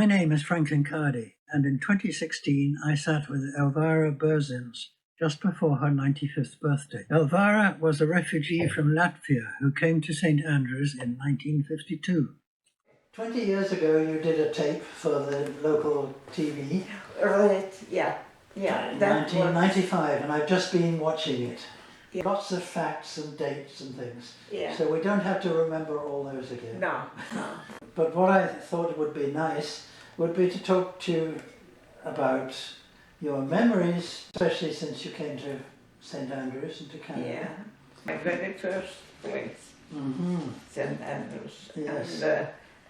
My name is Franklin Cardy, and in 2016 I sat with Elvira Berzins just before her 95th birthday. Elvira was a refugee from Latvia who came to St Andrews in 1952. 20 years ago you did a tape for the local TV. Right, yeah. In 1995, and I've just been watching it. Yeah. Lots of facts and dates and things. Yeah. So we don't have to remember all those again. No. But what I thought would be nice would be to talk to you about your memories, especially since you came to St Andrews and to Canada. Yeah. My very first place, St Andrews. Yes.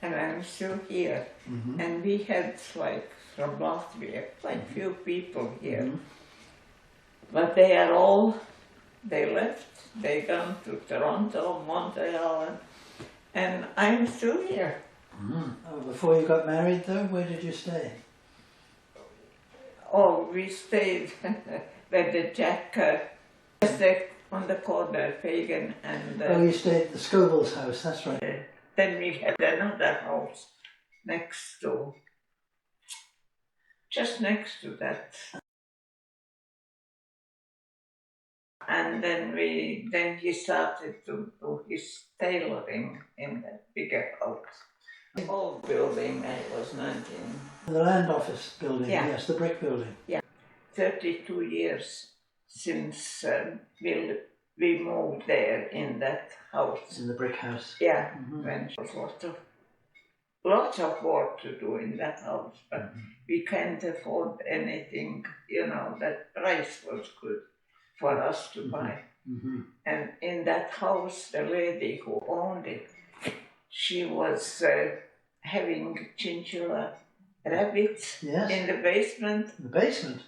And I'm still here. And we had, like, from Latvia, quite few people here. But they left, they gone to Toronto, Montreal, and I'm still here. Oh, before you got married though, where did you stay? Oh, we stayed with the Jack, on the corner, Pagan and... oh, you stayed at the Scoville's house, that's right. Then we had another house next to, just next to that. And then he started to do his tailoring in that bigger house. The old building, I was 19. The land office building, Yeah. Yes, the brick building. Yeah, 32 years since we moved there in that house. In the brick house. Yeah, when there was lots of work to do in that house, but we can't afford anything, you know, that price was good for us to buy. And in that house, the lady who owned it, she was having chinchilla rabbits in the basement. The basement?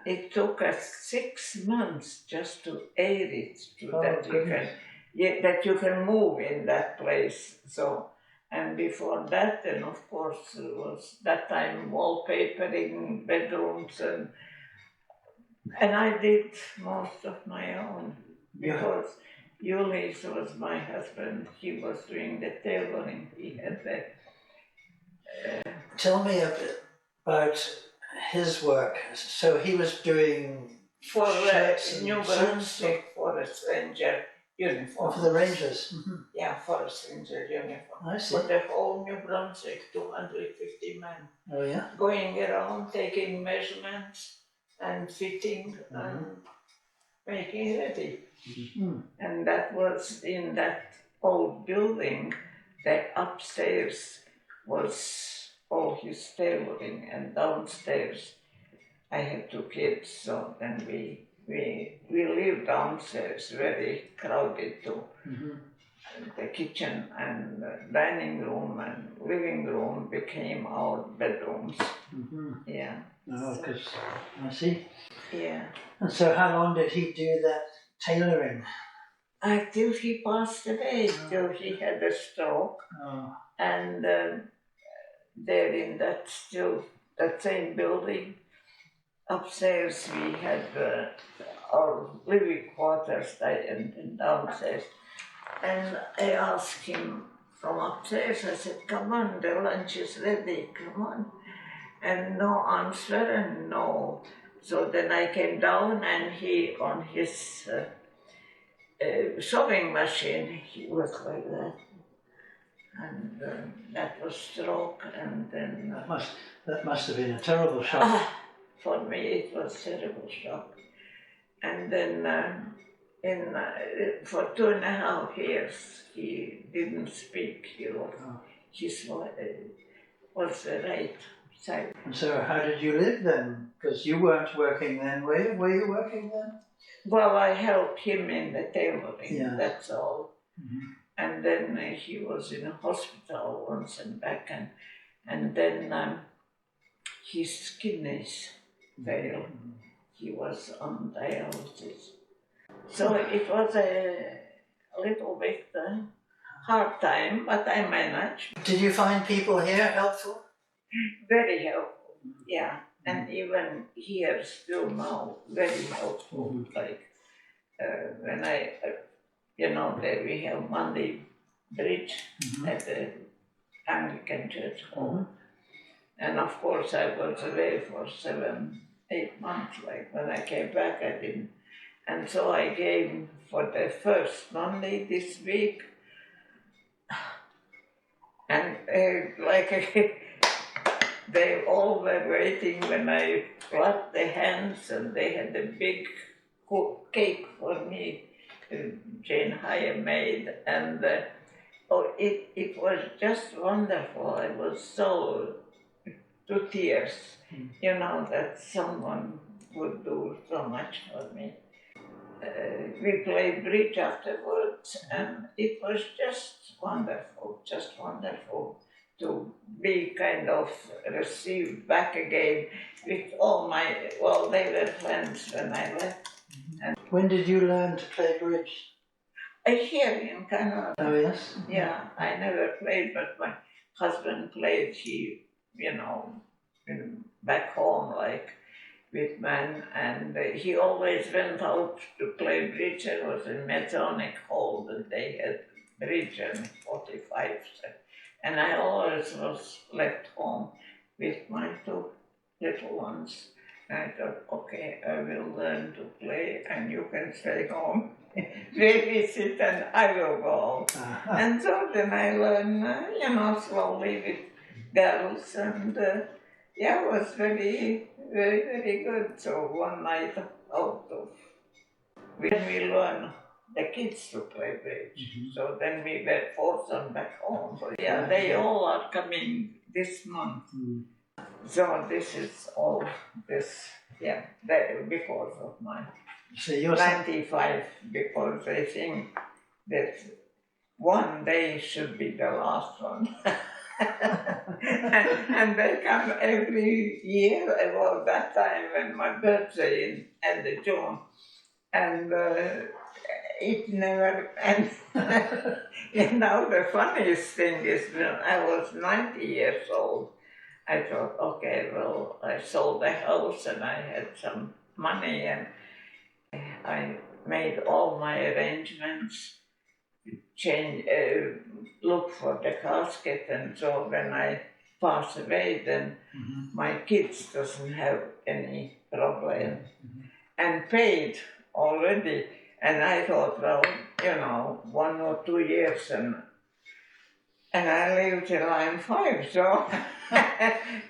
It took us 6 months just to air it, that you can move in that place. So, and before that, then of course, it was that time wallpapering bedrooms, and I did most of my own, because Julius was my husband. He was doing the tailoring. He had that. Tell me a bit about his work. So he was doing For shirts New and Brunswick Forest Ranger uniform. for the Rangers. Yeah, Forest Ranger uniform. I see. For the whole New Brunswick, 250 men. Oh yeah? Going around, taking measurements and fitting and making ready. And that was in that old building. The upstairs was all his tailoring, and downstairs I had 2 kids, so then we lived downstairs, very crowded too. The kitchen and dining room and living room became our bedrooms. Yeah. Oh, because I see. Yeah. And so how long did he do that tailoring? Until he passed away, till he had a stroke. And there in that same building, upstairs we had our living quarters and downstairs. And I asked him from upstairs, I said, come on, the lunch is ready, come on. And no answer and no. So then I came down, and he, on his sewing machine, he was like that. And that was stroke, and then... that must have been a terrible shock. For me it was a terrible shock. And then for 2.5 years he didn't speak. His was the right side. And so how did you live then? Because you weren't working then, were you? Were you working then? Well, I helped him in the tailoring, that's all. And then he was in a hospital once and back, and then his kidneys failed. He was on dialysis. So it was a little bit hard time, but I managed. Did you find people here helpful? Very helpful, yeah. And even here, still now, very helpful. Like when there we have Monday Bridge at the Anglican Church Hall. And of course I was away for 7, 8 months, like when I came back I didn't. And so I came for the first Monday this week. And they all were waiting when I clapped their hands, and they had a big cake for me, Jane Hire made, and it was just wonderful. I was so to tears, that someone would do so much for me. We played bridge afterwards, and it was just wonderful to be kind of received back again with all my, well, they were friends when I left. And when did you learn to play bridge? Here in Canada. Oh, yes? Yeah, I never played, but my husband played. He, back home, like, with men, and he always went out to play bridge. It was in Masonic Hall that they had bridge and 45. And I always was left home with my 2 little ones. And I thought, okay, I will learn to play and you can stay home, babysit, and I will go out. And so then I learned, slowly with girls, and it was very, very, very good. So one night out of, when we learned the kids to play bridge, so then we were forced them back home. So they all are coming this month. So this is all this, because of my 95, because I think that one day should be the last one. and they come every year about that time when my birthday in end of June, and it never ends. The funniest thing is when I was 90 years old, I thought, okay, well, I sold the house and I had some money, and I made all my arrangements, look for the casket, and so when I pass away, then my kids doesn't have any problem, and paid already. And I thought, well, 1 or 2 years, and I live till I'm 5, so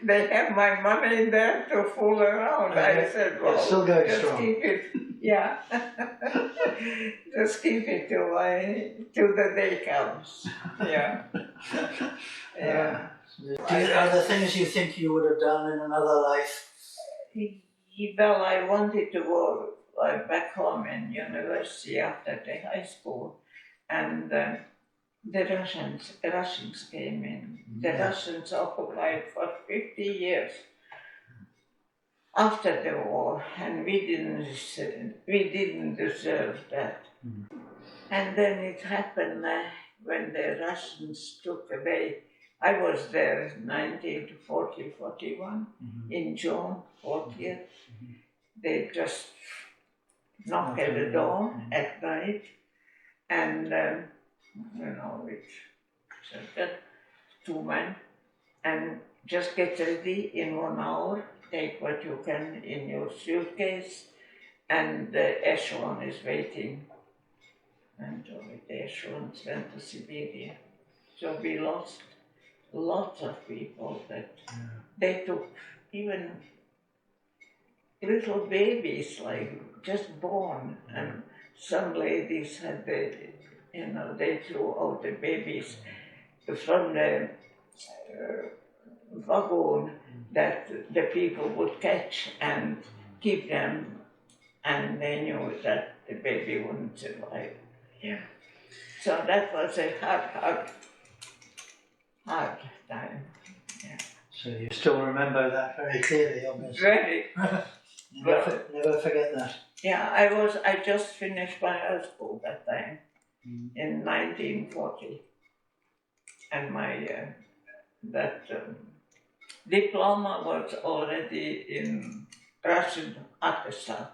they have my money there to fool around. I said, well, still going just strong. keep it, just keep it till the day comes. Are there things you think you would have done in another life? Well, I wanted to go back home in university after the high school, and the Russians came in. The Russians occupied for 50 years after the war, and we didn't deserve that. And then it happened when the Russians took away. I was there in 1940-41, in June 40th. They just knocked at the door at night, and with 2 men, and just get ready in 1 hour, take what you can in your suitcase, and the echelon is waiting. And so the echelons went to Siberia. So we lost lots of people that they took, even little babies, like just born, and some ladies had they threw out the babies from the wagon that the people would catch and keep them, and they knew that the baby wouldn't survive. So that was a hard time. So you still remember that very clearly, obviously. Very. Never forget that. I just finished my high school that time, in 1940, and my diploma was already in Russian attestat.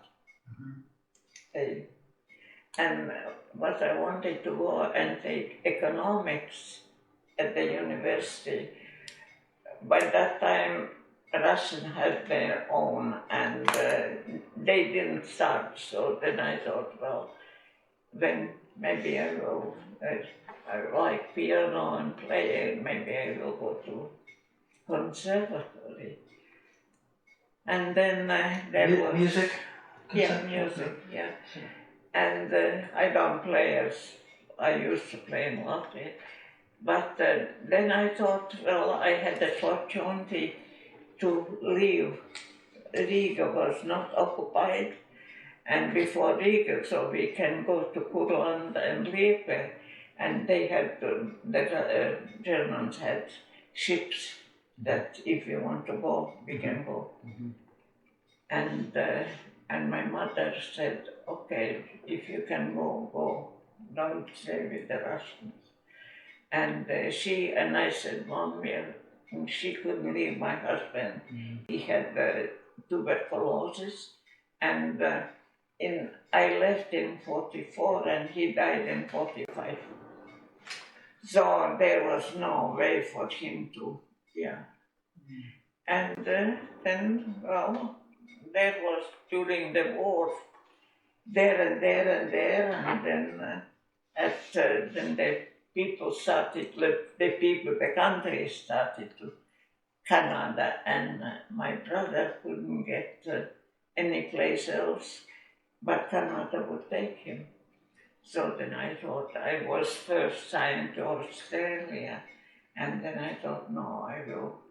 And but I wanted to go and take economics at the university. By that time, Russian had their own, and they didn't start. So then I thought, well, then maybe I will. I like piano and play. Maybe I will go to conservatory. And then there was music. Yeah, music. Yeah, and I don't play as I used to play in Latvia. But then I thought, well, I had the opportunity to leave. Riga was not occupied, and before Riga, so we can go to Kurland and Liepe, and they had, the Germans had ships that if you want to go, we can go. And my mother said, okay, if you can go, go, don't stay with the Russians. And I said, Mom, she couldn't leave my husband. He had tuberculosis, and I left in 44 and he died in 45. So there was no way for him to, And then, well, that was during the war, there and then the people started, the country started to Canada, and my brother couldn't get any place else, but Canada would take him. So then I thought I was first signed to Australia, and then I thought, no, I will,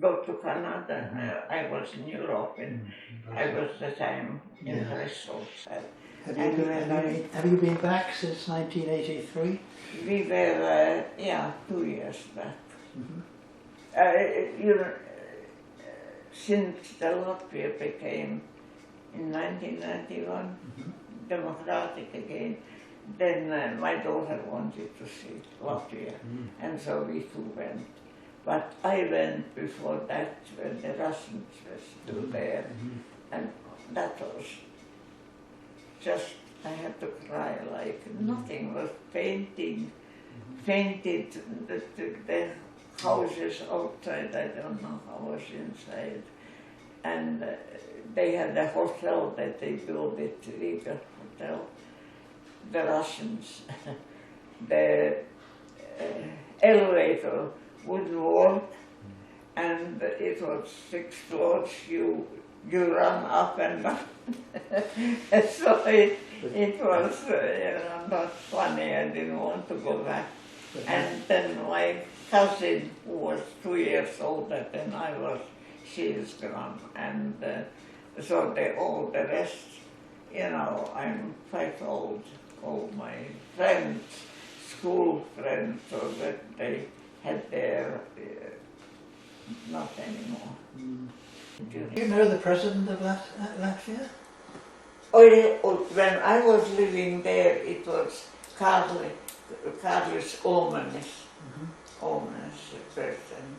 go to Canada. I was in Europe, and I was the time in Bristol. Have you been back since 1983? We were, 2 years back. Since the Latvia became, in 1991, democratic again, then my daughter wanted to see Latvia, and so we two went. But I went before that when the Russians were still there, and that was just, I had to cry like nothing was painted, the houses outside, I don't know how was inside. And they had a hotel that they built, it Riga Hotel, the Russians. The elevator wouldn't work, and it was 6 floors, you run up and down. So it was not funny, I didn't want to go back. And then my cousin, who was 2 years older than I was, she is gone, and so all the rest, I'm quite old. All my friends, school friends, so that they had their, not anymore. Do you know the President of Latvia? When I was living there, it was Karlis Omanis, President,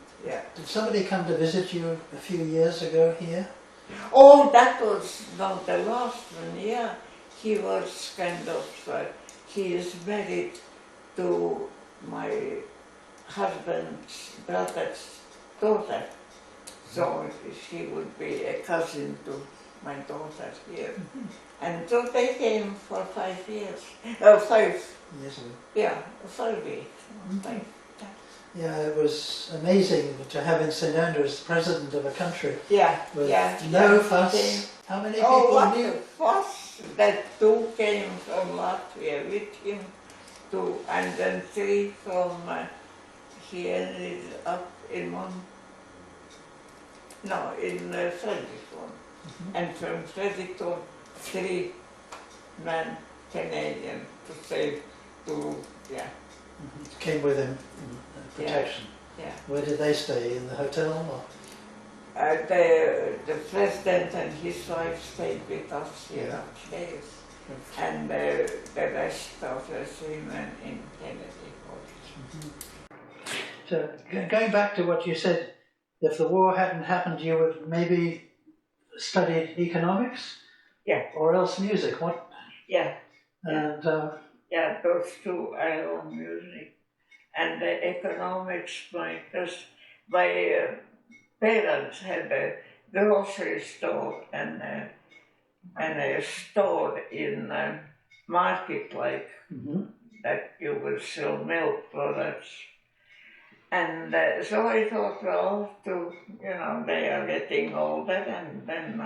Did somebody come to visit you a few years ago here? Oh, that was not the last one, He was kind of, he is married to my husband's brother's daughter. So she would be a cousin to my daughter here. And so they came for 5 years. 5. Yes. 5 weeks. 5. Yeah, it was amazing to have in St Andrews President of a country with no fuss. How many people knew? A fuss! That 2 came from Latvia with him, 2, and then 3 from, he ended up in Fredericton. And from Fredericton, 3 men, Canadian, to save 2, Came with him in protection. Where did they stay? In the hotel? Or? The president and his wife stayed with us here upstairs, and the rest of the 3 men in Kennedy College. So, going back to what you said, if the war hadn't happened, you would maybe studied economics? Or else music? What? Yeah. And Yeah, those two, I love music. And the economics, because my parents had a grocery store and a store in market, like that you would sell milk products. And so I thought, well, they are getting older, and then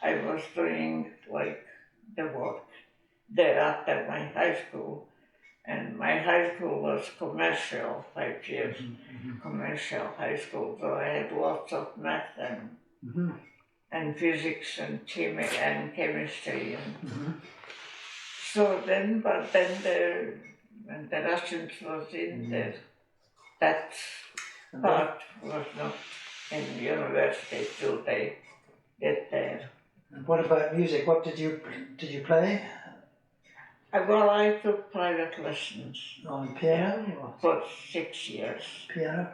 I was doing like the work there after my high school. And my high school was commercial, 5 years, commercial high school, so I had lots of math and physics and chemistry. And so then, but then when the Russians was in there, that part was not in university till they get there. And what about music? What did you play? Well, I took private lessons. On piano? For 6 years. Piano?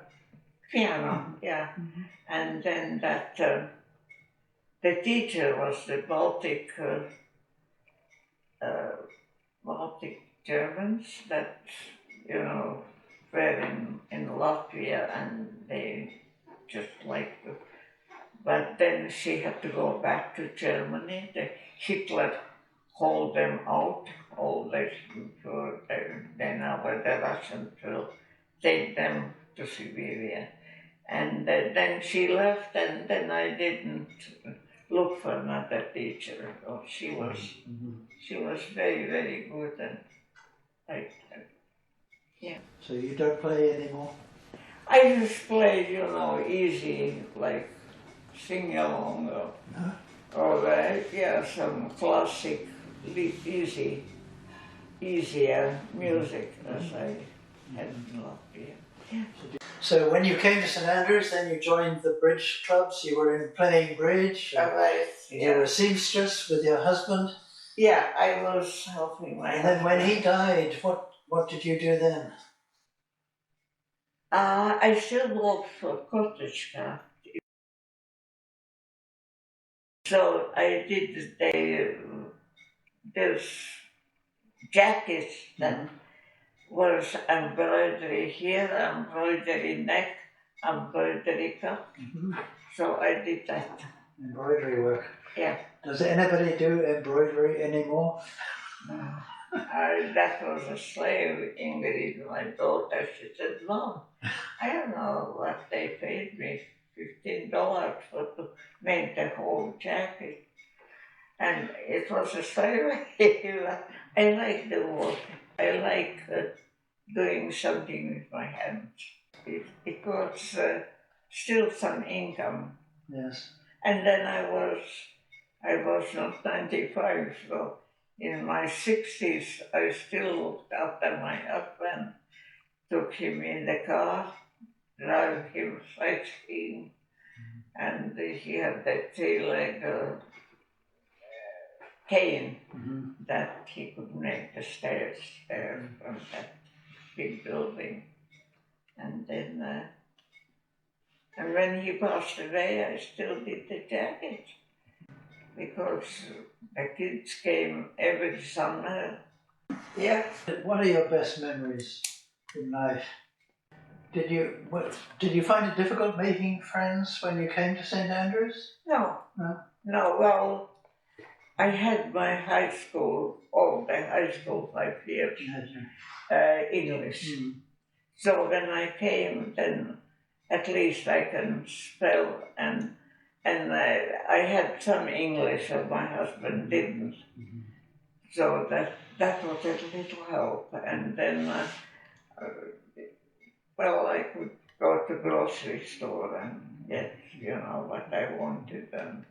Piano, yeah. And then that, the teacher was the Baltic Germans that, were in Latvia, and they just liked it. But then she had to go back to Germany. Hitler hold them out, all this, then the Russians will take them to Siberia. And then she left, and then I didn't look for another teacher. Oh, she was very, very good, and yeah. So you don't play anymore? I just played, easy, like sing along or some classic, easier music as I had in Latvia. Yeah. So when you came to St Andrews, then you joined the bridge clubs. You were playing bridge. Right. You were a seamstress with your husband. Yeah, I was helping my husband. And then when he died, what did you do then? I still worked for Cottage Craft. So I did those jackets that was embroidery here, embroidery neck, embroidery cup. So I did that. Embroidery work. Yeah. Does anybody do embroidery anymore? No. That was a slave, Ingrid, my daughter. She said, no, I don't know what they paid me, $15 to make the whole jacket. And it was a slave. I like the work. I like doing something with my hands. It was still some income. Yes. And then I was not 95, so in my 60s, I still looked after my husband, took him in the car, drove him sightseeing, and he had that three-leg cane that he could make the stairs there from that big building. And then, and when he passed away, I still did the jacket, because the kids came every summer. Yeah. What are your best memories in life? Did you find it difficult making friends when you came to St Andrews? No. No, well, I had my high school, all the high school 5 years, English. So when I came, then at least I can spell, and I had some English, and my husband didn't. So that was a little help. And then, I could go to grocery store and get, what I wanted. And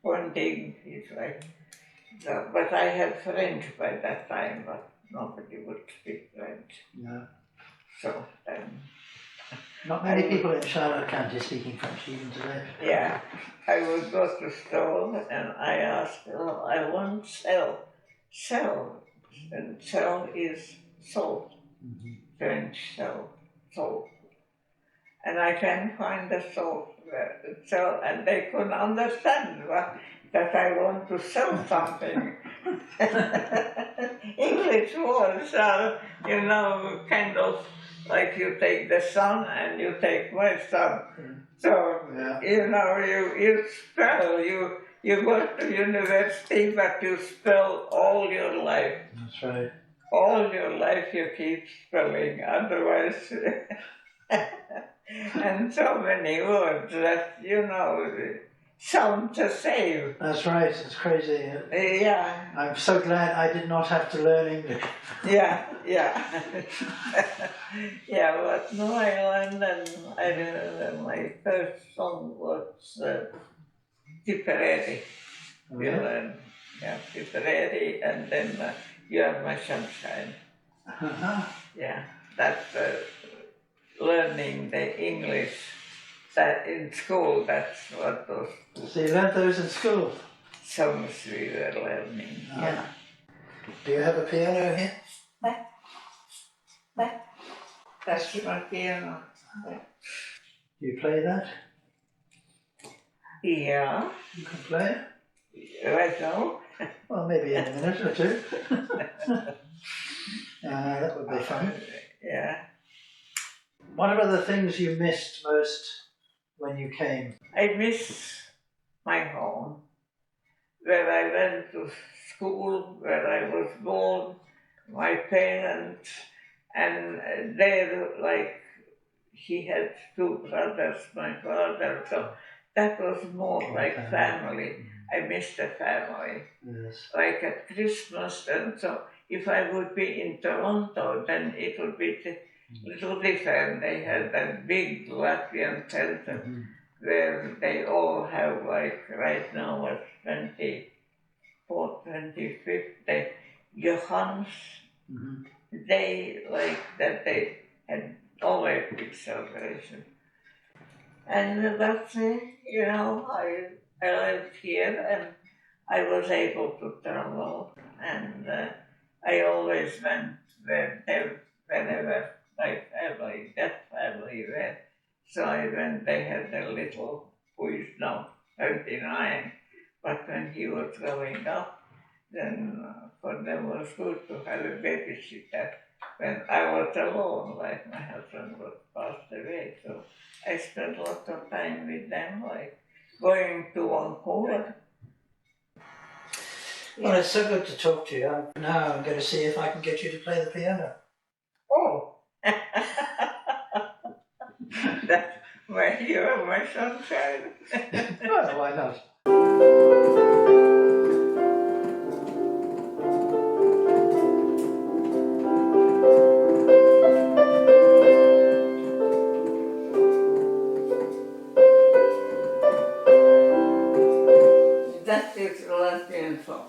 one thing is like, but I had French by that time, but nobody would speak French. No. So then... Not many people in Charlotte County speaking French even today. Yeah, I would go to store and I asked, I want sell. And sell is sold. French sold. And I can't find the sold. So, and they couldn't understand that I want to sell something. English words are, you know, kind of like you take the sun and you take my son. So, Yeah. you know, you spell, you go to university, but you spell all your life. That's right. All your life you keep spelling, otherwise, and so many words that, you know, sound the same. That's right, it's crazy. Yeah, I'm so glad I did not have to learn English. yeah. Yeah, but no, I learned, and I remember my first song was Tipperary. Oh, You yeah? learn, yeah, Tipperary, and then You Are My Sunshine. Uh-huh. Yeah, that's learning the English that in school. That's what those So you learned those in school? songs we were learning. Yeah. Do you have a piano here? That's my piano. Do you play that? Yeah, You can play it? right now. Well, maybe in a minute or two. That would be fun. Yeah, What are the things you missed most when you came? I miss my home, where I went to school, where I was born, my parents, and they're like, he had two brothers, my father, so that was more like family. I miss the family. Yes. Like at Christmas, and so if I would be in Toronto, then it would be a little different. They had that big Latvian center where they all have, like right now, what, 24th, 25th, the Johannes Day, like that they had always big celebration. And that's it, you know, I lived here and I was able to travel, and I always went wherever my family, that family went. So I went, they had a little, who is now 39, but when he was growing up, then for them was good to have a babysitter. When I was alone, like my husband was passed away, so I spent lots of time with them, like going to Vancouver. Well, it's so good to talk to you. Now I'm going to see if I can get you to play the piano. Oh! That's where you are, my sunshine. Well, why not? That is a Latvian song.